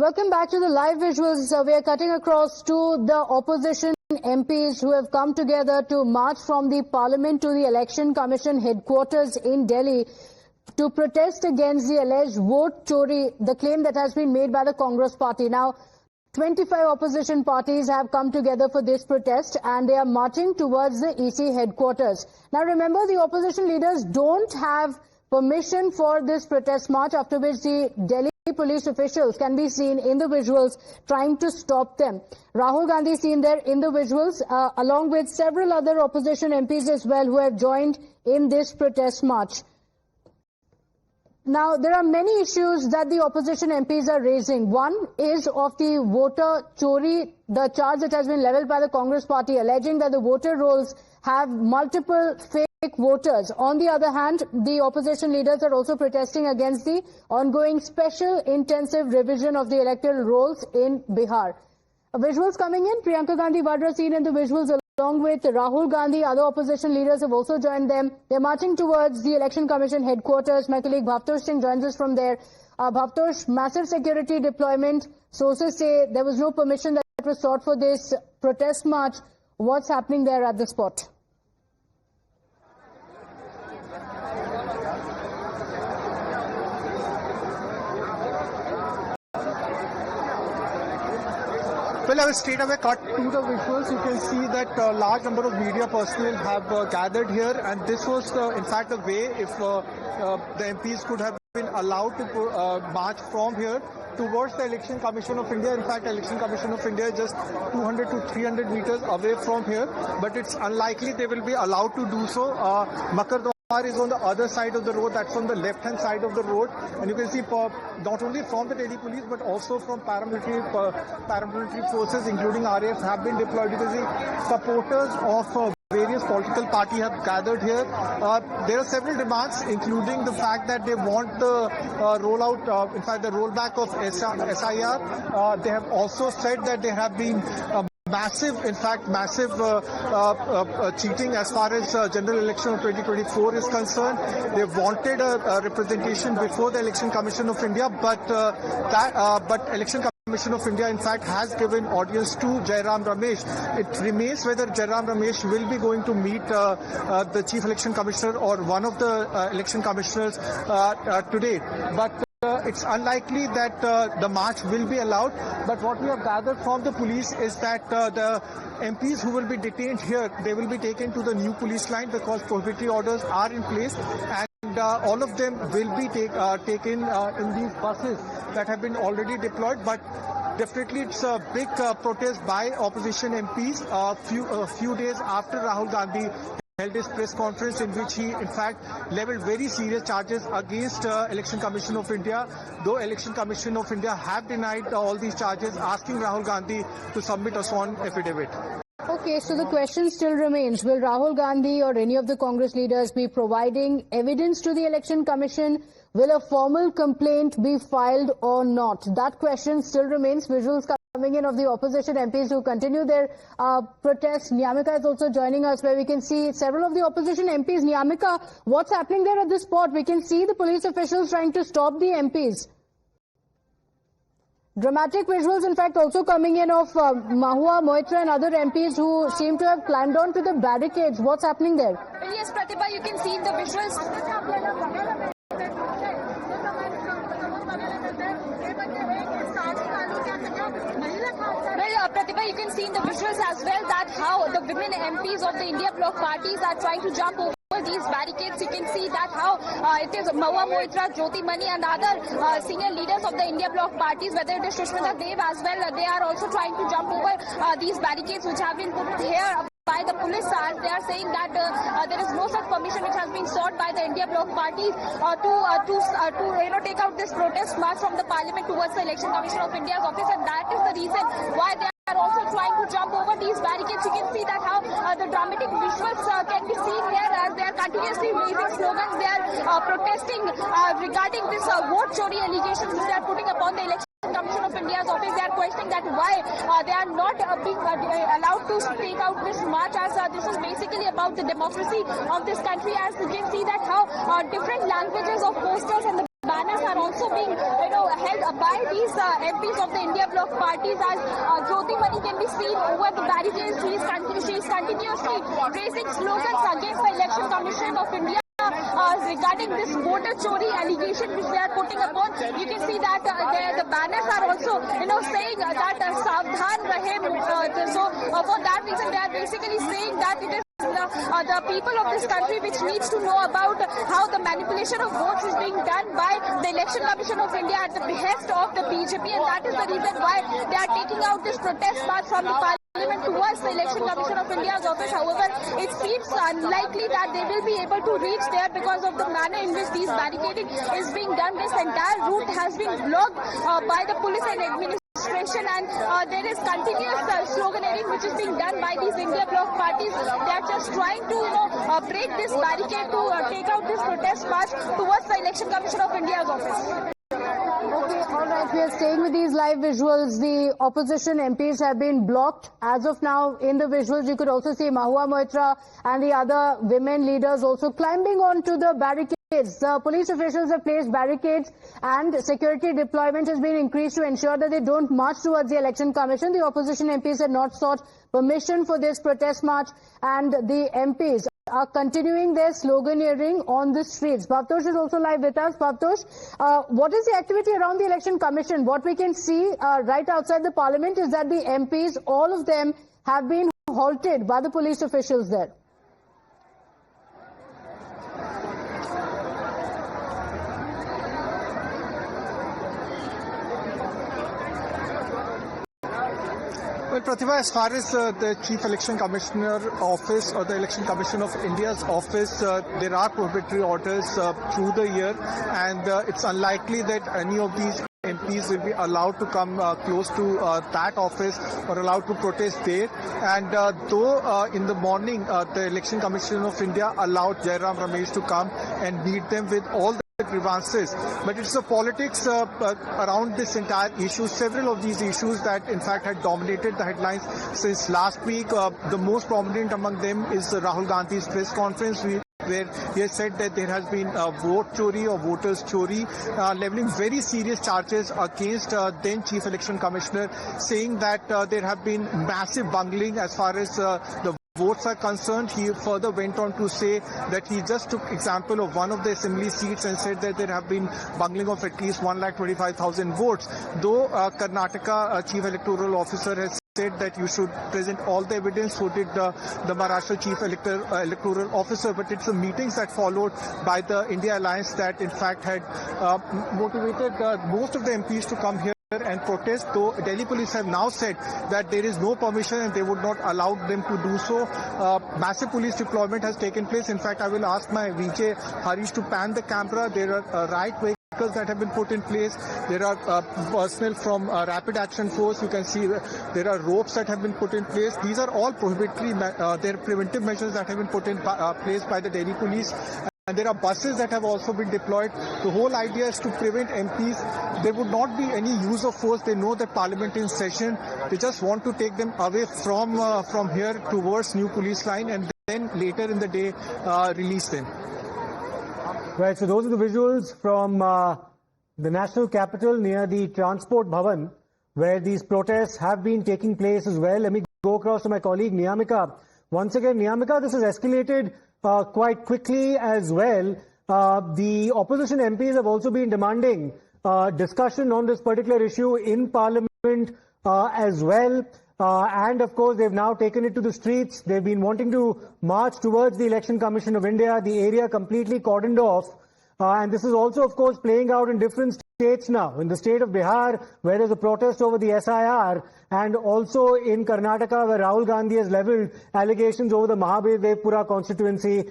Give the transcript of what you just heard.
Welcome back to the live visuals. We are cutting across to the opposition MPs who have come together to march from the Parliament to the Election Commission headquarters in Delhi to protest against the alleged vote Chori, the claim that has been made by the Congress party. Now, 25 opposition parties have come together for this protest and they are marching towards the EC headquarters. Now, remember, the opposition leaders don't have permission for this protest march, after which the Delhi police officials can be seen in the visuals trying to stop them. Rahul Gandhi seen there in the visuals, along with several other opposition MPs as well, who have joined in this protest march. Now, there are many issues that the opposition MPs are raising. One is of the voter Chori, the charge that has been levelled by the Congress party, alleging that the voter rolls have multiple fake voters. On the other hand, the opposition leaders are also protesting against the ongoing special intensive revision of the electoral rolls in Bihar. Visuals coming in, Priyanka Gandhi Vadra seen in the visuals along with Rahul Gandhi. Other opposition leaders have also joined them. They're marching towards the Election Commission headquarters. My colleague Bhavtosh Singh joins us from there. Bhavtosh, massive security deployment. Sources say there was no permission that was sought for this protest march. What's happening there at the spot? Well, I will straight away cut to the visuals. You can see that a large number of media personnel have gathered here, and this was in fact a way if the MPs could have been allowed to march from here towards the Election Commission of India. In fact, Election Commission of India is just 200 to 300 meters away from here, but it's unlikely they will be allowed to do so. Is on the other side of the road, that's on the left-hand side of the road, and you can see not only from the Delhi police but also from paramilitary forces including RAF have been deployed. You can see supporters of various political parties have gathered here. There are several demands, including the fact that they want the rollout, in fact the rollback of SIR. They have also said that there have been massive cheating as far as general election of 2024 is concerned. They wanted a representation before the Election Commission of India, but Election Commission of India in fact has given audience to Jairam Ramesh. It remains whether Jairam Ramesh will be going to meet the Chief Election Commissioner or one of the election commissioners today. But it's unlikely that the march will be allowed, but what we have gathered from the police is that the MPs who will be detained here, they will be taken to the new police line because prohibitory orders are in place, and all of them will be taken in these buses that have been already deployed. But definitely it's a big protest by opposition MPs a few days after Rahul Gandhi held his press conference in which he in fact levelled very serious charges against Election Commission of India, though Election Commission of India have denied all these charges, asking Rahul Gandhi to submit a sworn affidavit. Okay, so the question still remains, will Rahul Gandhi or any of the Congress leaders be providing evidence to the Election Commission? Will a formal complaint be filed or not? That question still remains. Visuals coming in of the opposition MPs who continue their protest. Nyamika is also joining us, where we can see several of the opposition MPs. Nyamika, what's happening there at this spot? We can see the police officials trying to stop the MPs. Dramatic visuals, in fact, also coming in of Mahua Moitra and other MPs who seem to have climbed onto the barricades. What's happening there? Yes, Pratibha, you can see in the visuals. Well, Pratibha, you can see in the visuals as well that how the women MPs of the India Bloc parties are trying to jump over these barricades. You can see that how it is Mahua Moitra, Jyoti Mani and other senior leaders of the India Bloc parties, whether it is Shushmita Dev as well, they are also trying to jump over these barricades which have been put here by the police. They are saying that there is no such permission which has been sought by the India Bloc parties to take out this protest march from the Parliament towards the Election Commission of India's office, and that is the reason why they are also trying to jump over these barricades. You can see that how the dramatic visuals can be seen here as they are continuously raising slogans. They are protesting regarding this vote Chori allegations which they are putting upon the Election Commission of India's office. They are questioning that why they are not being allowed to take out this march, as this is basically about the democracy of this country. As you can see that how different languages of posters and the banners are also being, held by these MPs of the India Bloc parties. As Jyoti Mani can be seen over the barricades, she is continuously raising slogans against the Election Commission of India. Regarding this voter Chori allegation which they are putting upon, you can see that the banners are also, saying that Savdhan Rahe. So for that reason, they are basically saying that it is the people of this country which needs to know about how the manipulation of votes is being done by the Election Commission of India at the behest of the BJP, and that is the reason why they are taking out this protest march from the Parliament towards the Election Commission of India's office. However, it seems unlikely that they will be able to reach there because of the manner in which these barricading is being done. This entire route has been blocked by the police and administration, and there is continuous sloganeering which is being done by these India Bloc parties. They are just trying to break this barricade to take out this protest march towards the Election Commission of India's office. Okay, all right. We are staying with these live visuals. The opposition MPs have been blocked. As of now, in the visuals, you could also see Mahua Moitra and the other women leaders also climbing onto the barricades. The police officials have placed barricades and security deployment has been increased to ensure that they don't march towards the Election Commission. The opposition MPs had not sought permission for this protest march, and the MPs are continuing their sloganeering on the streets. Bhavtosh is also live with us. Bhavtosh, what is the activity around the Election Commission? What we can see right outside the Parliament is that the MPs, all of them, have been halted by the police officials there. Well, Pratibha, as far as the Chief Election Commissioner office or the Election Commission of India's office, there are prohibitory orders through the year, and it's unlikely that any of these MPs will be allowed to come close to that office or allowed to protest there. And though in the morning the Election Commission of India allowed Jairam Ramesh to come and meet them with all the grievances, but it's the politics around this entire issue. Several of these issues that in fact had dominated the headlines since last week. The most prominent among them is Rahul Gandhi's press conference, where he has said that there has been vote chori or voters chori, leveling very serious charges against then Chief Election Commissioner, saying that there have been massive bungling as far as the votes are concerned. He further went on to say that he just took example of one of the assembly seats and said that there have been bungling of at least 1,25,000 votes. Though Karnataka Chief Electoral Officer has said that you should present all the evidence, so did the Maharashtra Chief Electoral Officer, but it's the meetings that followed by the India Alliance that in fact had motivated most of the MPs to come here and protest, though Delhi police have now said that there is no permission and they would not allow them to do so. Massive police deployment has taken place. In fact, I will ask my VJ Harish to pan the camera. There are riot vehicles that have been put in place. There are personnel from Rapid Action Force. You can see there are ropes that have been put in place. These are all prohibitory, they're preventive measures that have been put in place by the Delhi police. And there are buses that have also been deployed. The whole idea is to prevent MPs. There would not be any use of force. They know that Parliament is in session. They just want to take them away from here towards new police line and then later in the day release them. Right, so those are the visuals from the national capital near the Transport Bhavan, where these protests have been taking place as well. Let me go across to my colleague Niyamika. Once again, Niyamika, this has escalated quite quickly as well. The opposition MPs have also been demanding discussion on this particular issue in Parliament as well. And of course, they've now taken it to the streets. They've been wanting to march towards the Election Commission of India, the area completely cordoned off. And this is also, of course, playing out in different states now. In the state of Bihar, where there's a protest over the SIR, and also in Karnataka, where Rahul Gandhi has leveled allegations over the Mahabodhepura constituency.